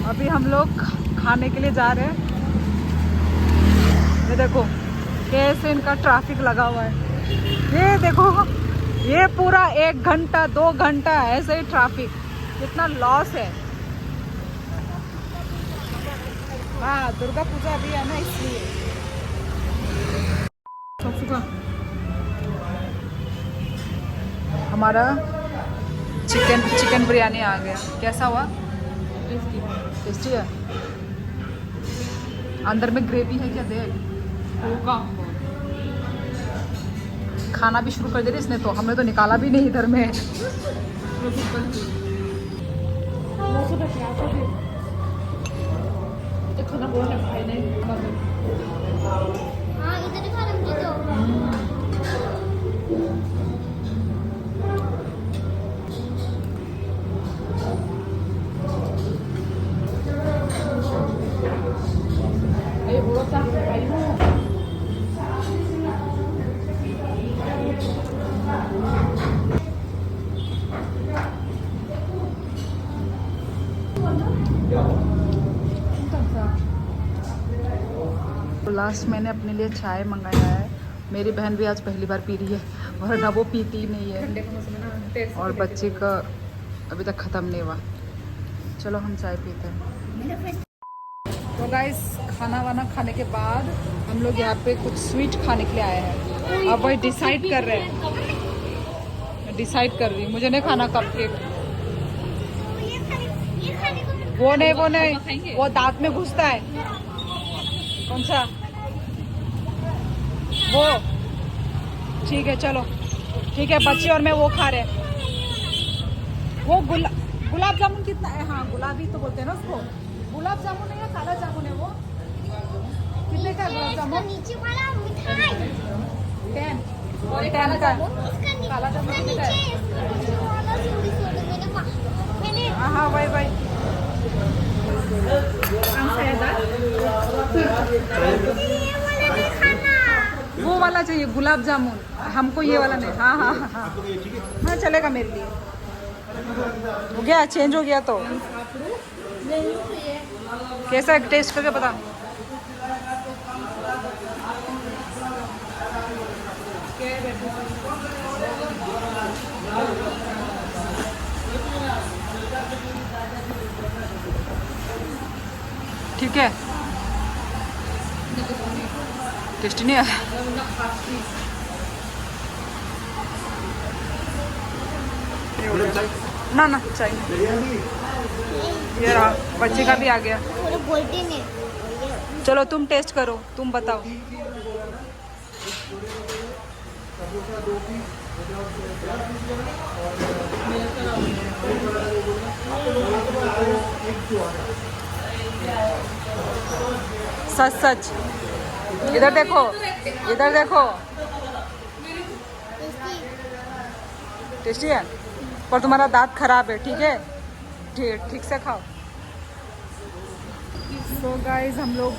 अभी हम लोग खाने के लिए जा रहे हैं। ये देखो कैसे इनका ट्रैफिक लगा हुआ है। ये देखो ये पूरा 1 घंटा 2 घंटा ऐसे ही ट्रैफिक, कितना लॉस है। हाँ दुर्गा पूजा अभी है ना इसलिए। हमारा चिकन बिरयानी आ गया। कैसा हुआ? टेस्टी है। अंदर में ग्रेवी है क्या? देख खाना भी शुरू कर दे रही इसने तो, हमने तो निकाला भी नहीं इधर में। लास्ट मैंने अपने लिए चाय मंगाया है। मेरी बहन भी आज पहली बार पी रही है, वरना वो पीती ही नहीं है। और बच्चे का अभी तक ख़त्म नहीं हुआ। चलो हम चाय पीते हैं। तो गाइस खाना वाना खाने के बाद हम लोग यहाँ पे कुछ स्वीट खाने के लिए आए हैं। अब वही डिसाइड कर रहे हैं। डिसाइड कर रही हूँ, मुझे नहीं खाना कप केक। वो नहीं वो दांत में घुसता है। कौन सा? वो ठीक है चलो ठीक है। बच्ची और मैं वो खा रहे हैं। वो गुलाब जामुन कितना है? हाँ गुलाबी तो बोलते हैं ना उसको। गुलाब जामुन है या काला जामुन है वो? कितने का गुलाब जामुन? नीचे वाला मिठाई 10 और 10 का। काला जामुन कितने का है? हाँ हाँ वही वो वाला चाहिए गुलाब जामुन हमको, ये वाला नहीं। हाँ हाँ हाँ हाँ हाँ चलेगा मेरे लिए। हो गया, चेंज हो गया तो। कैसा है टेस्ट करके बता। ठीक है, टेस्टी नहीं है। ना चाहिए। ये रहा, बच्चे का भी आ गया। चलो तुम टेस्ट करो, तुम बताओ। सच इधर देखो, इधर देखो। टेस्टी है पर तुम्हारा दांत खराब है। ठीक है ठीक से खाओ। सो गाइज हम लोग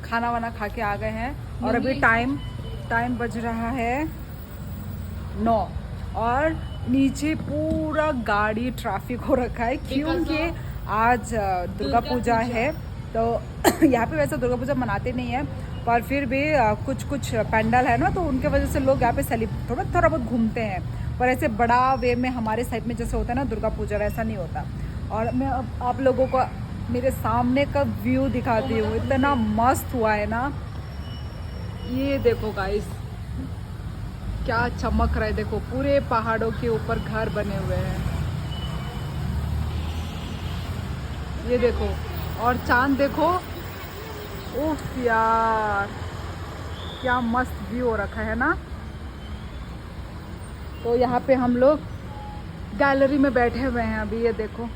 खाना वाना खा के आ गए हैं और अभी टाइम बज रहा है 9 और नीचे पूरा गाड़ी ट्रैफिक हो रखा है क्योंकि आज दुर्गा पूजा है। तो यहाँ पे वैसे दुर्गा पूजा मनाते नहीं है पर फिर भी कुछ पंडाल है ना, तो उनके वजह से लोग यहाँ पे थोड़ा बहुत घूमते हैं। पर ऐसे बड़ा वे में हमारे साइड में जैसे होता है ना दुर्गा पूजा, वैसा नहीं होता। और मैं अब आप लोगों को मेरे सामने का व्यू दिखाती हूँ, इतना मस्त हुआ है ना। ये देखो गाइस क्या चमक रहा है, देखो पूरे पहाड़ों के ऊपर घर बने हुए हैं। ये देखो और चांद देखो, उफ यार क्या मस्त व्यू हो रखा है ना। तो यहाँ पे हम लोग गैलरी में बैठे हुए हैं अभी, ये देखो,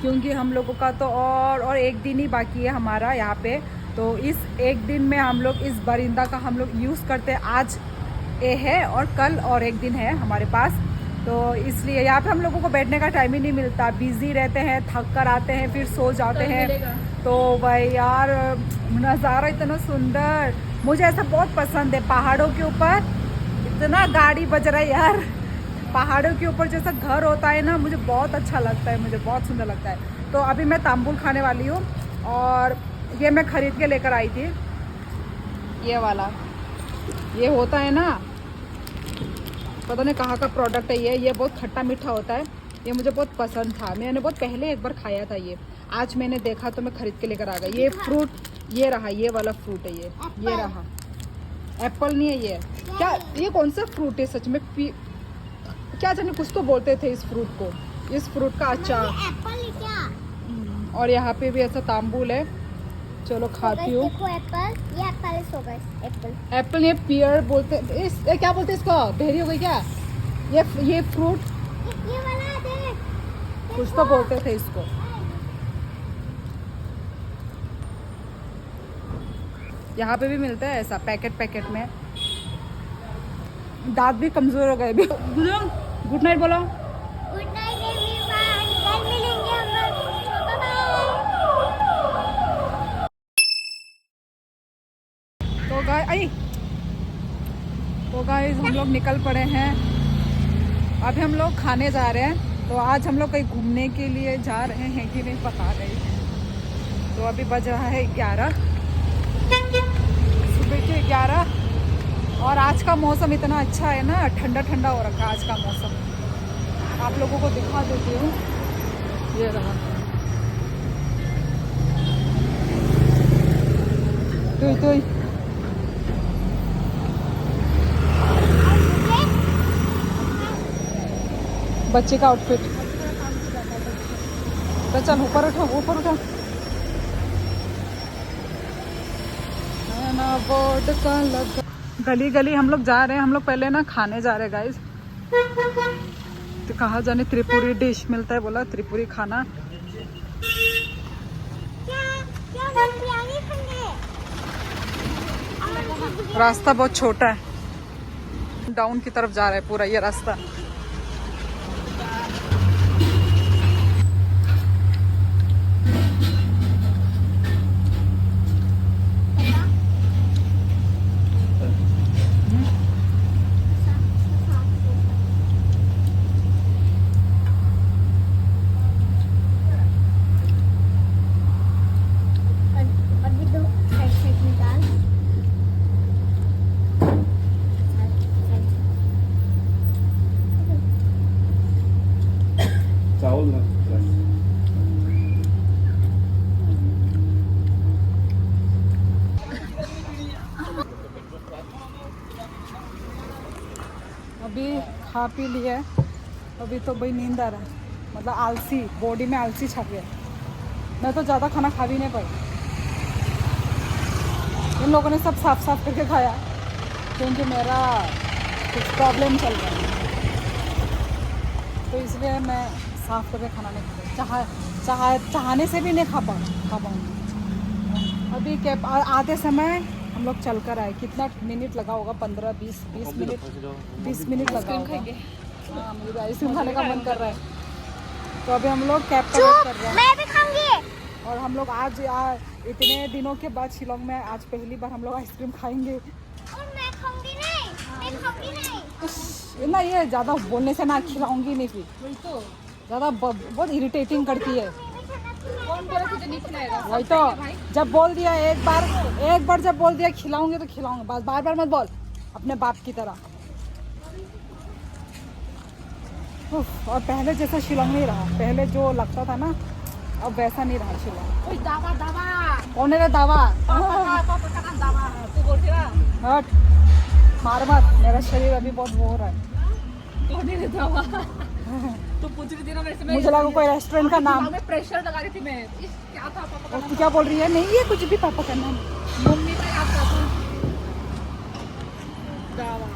क्योंकि हम लोगों का तो और 1 दिन ही बाकी है हमारा यहाँ पे। तो इस 1 दिन में हम लोग इस बरिंदा का हम लोग यूज़ करते हैं। आज ये है और कल और 1 दिन है हमारे पास, तो इसलिए यहाँ पे हम लोगों को बैठने का टाइम ही नहीं मिलता। बिजी रहते हैं, थक कर आते हैं, फिर सो जाते हैं। तो भाई यार नज़ारा इतना सुंदर, मुझे ऐसा बहुत पसंद है। पहाड़ों के ऊपर इतना गाड़ी बज रहा है यार, पहाड़ों के ऊपर जैसा घर होता है ना, मुझे बहुत अच्छा लगता है, मुझे बहुत सुंदर लगता है। तो अभी मैं तांबुल खाने वाली हूँ और ये मैं ख़रीद के लेकर आई थी। ये वाला, ये होता है ना, पता नहीं कहाँ का प्रोडक्ट है ये बहुत खट्टा मीठा होता है। ये मुझे बहुत पसंद था, मैंने बहुत पहले एक बार खाया था ये। आज मैंने देखा तो मैं ख़रीद के लेकर आ गई। ये फ्रूट, ये रहा, ये वाला फ्रूट है ये रहा। एप्पल नहीं है ये, क्या ये कौन सा फ्रूट है सच में? क्या जाने, कुछ तो बोलते थे इस फ्रूट को, इस फ्रूट का अचार। एप्पल है क्या? और यहाँ पे भी ऐसा तांबुल है। चलो खाती हूँ। देखो एप्पल, ये एप्पल है। सो गाइस एप्पल, एप्पल ये पियर बोलते, क्या बोलते हैं इसको? बेरी हो गई क्या? ये फ्रूट ये वाला देख, कुछ तो बोलते थे इसको। यहाँ पे भी मिलता है ऐसा पैकेट में। दांत भी कमजोर हो गए। गुड नाइट बोलो। गुड नाइट एवरीवन, कल मिलेंगे हम लोग। Bye bye. तो गाइस हम लोग निकल पड़े हैं। अभी हम लोग खाने जा रहे हैं। तो आज हम लोग कहीं घूमने के लिए जा रहे हैं कि नहीं पता नहीं। तो अभी बज रहा है 11, सुबह के 11। और आज का मौसम इतना अच्छा है ना, ठंडा ठंडा हो रखा है आज का मौसम। आप लोगों को दिखा देती हूँ, ये रहा। तो बच्चे का आउटफिट। तो चल ऊपर उठो। गली हम लोग जा रहे हैं। हम लोग पहले ना खाने जा रहे हैं गाइस। तो कहाँ जाने, त्रिपुरी डिश मिलता है बोला, त्रिपुरी खाना। रास्ता बहुत छोटा है, डाउन की तरफ जा रहा है पूरा ये रास्ता। अभी खा पी लिया है। अभी तो भाई नींद आ रहा है, मतलब आलसी, बॉडी में आलसी छप गया। मैं तो ज़्यादा खाना खा भी नहीं पाई। इन लोगों ने सब साफ करके खाया क्योंकि मेरा कुछ प्रॉब्लम चल रहा है, तो इसलिए मैं साफ करके खाना नहीं खाता। चाहने से भी नहीं खा पाऊँगी। अभी कैब आते समय हम लोग चल कर आए। कितना मिनट लगा होगा? 15-20 मिनट लगा होगा। हाँ, मुझे आइसक्रीम खाने का मन कर रहा है। तो अभी हम लोग कैब का वेट कर रहे हैं। मैं भी खाऊंगी। और हम लोग आज इतने दिनों के बाद शिलोंग में आज पहली बार हम लोग आइसक्रीम खाएंगे। और मैं खाऊंगी नहीं। ना ये ज़्यादा बोलने से ना खिलाऊंगी नहीं, फिर तो ज़्यादा बहुत इरिटेटिंग करती है। कौन बोला तुझे नहीं खिलाएगा? वही तो, जब बोल दिया एक बार जब बोल दिया खिलाऊंगे तो खिलाऊंगा, बस बार मत बोल अपने बाप की तरह। और पहले जैसा शिलोंग नहीं रहा, पहले जो लगता था ना अब वैसा नहीं रहा शिलोंग। ओए दावा कौन है दावा? पापा का नाम दावा है, तू बोल रहा हट, मार मत, मेरा शरीर अभी बहुत वो हो रहा है। कौन है दावा? तो पूछ रही थी ना मेरे से। मुझे लगा कोई रेस्टोरेंट का नाम। मैं प्रेशर लगा रही थी मैं। क्या था पापा का और नाम? तू क्या बोल रही है? नहीं ये कुछ भी पापा का नाम। मम्मी का याद था दावा।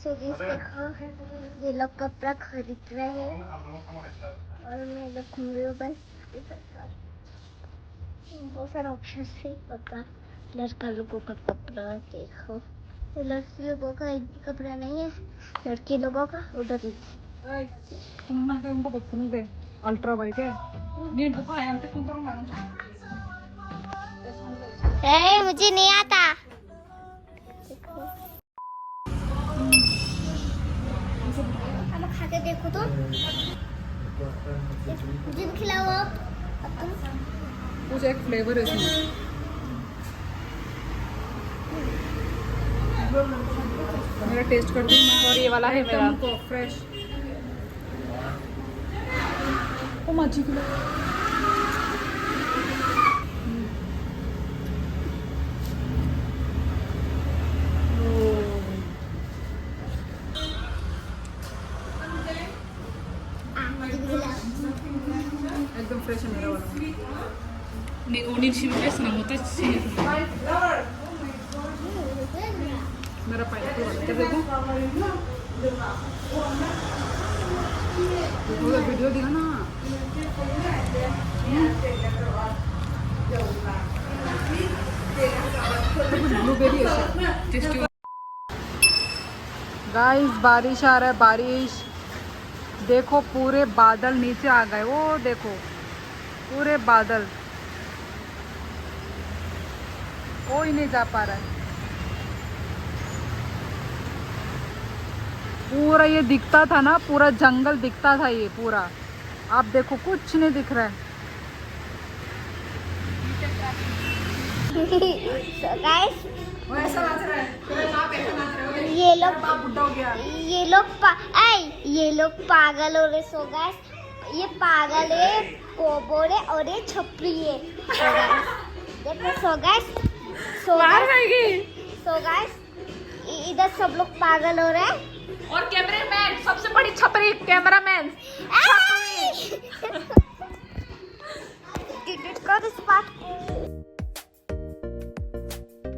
सो देखो, ये लोग कपड़ा खरीद रहे हैं और मैं लोग घूम रही हूँ बस। बहुत सारा ऑप्शन है पता। लड़का लोगों का कपड़ा देखो, लड़की लोगों का एक भी कपड़ा नहीं है, लड़की लोगों का उधर ही। उनको बचपन दे अल्ट्रा वाइट है। मुझे नहीं आता। देखो तो मुझे भी खिलाओ अब तुम। कुछ एक फ्लेवर है इसमें। मेरा टेस्ट कर दूँ मैं। और ये वाला है मेरा। को फ्रेश। ओ माची की मुझे भी खिलाओ। एकदम फ्रेश है मेरा वाला। 오늘 집에 뺐으나 못했지. मेरा पाइनएप्पल वाला क्या देखो वीडियो दिया ना। ब्लूबेरी है। गाइस बारिश आ रहा है, बारिश देखो पूरे बादल नीचे आ गए। वो देखो पूरे बादल, कोई नहीं जा पा रहा है। पूरा ये दिखता था ना, पूरा जंगल दिखता था ये पूरा। आप देखो कुछ नहीं दिख रहा है। So guys, ऐसा नाच रहा है, तेरा बाप ऐसा नाच रहा है। ये लोग बाप बुड्ढा हो गया। ये लोग पागल हो रहे। सो गाइस, ये पागल है, कोबोर है और ये छपरी है। So guys, देखो सो गाइस इधर सब लोग पागल हो रहे हैं। और कैमरामैन सबसे बड़ी छपरी cameraman. Did it go this part?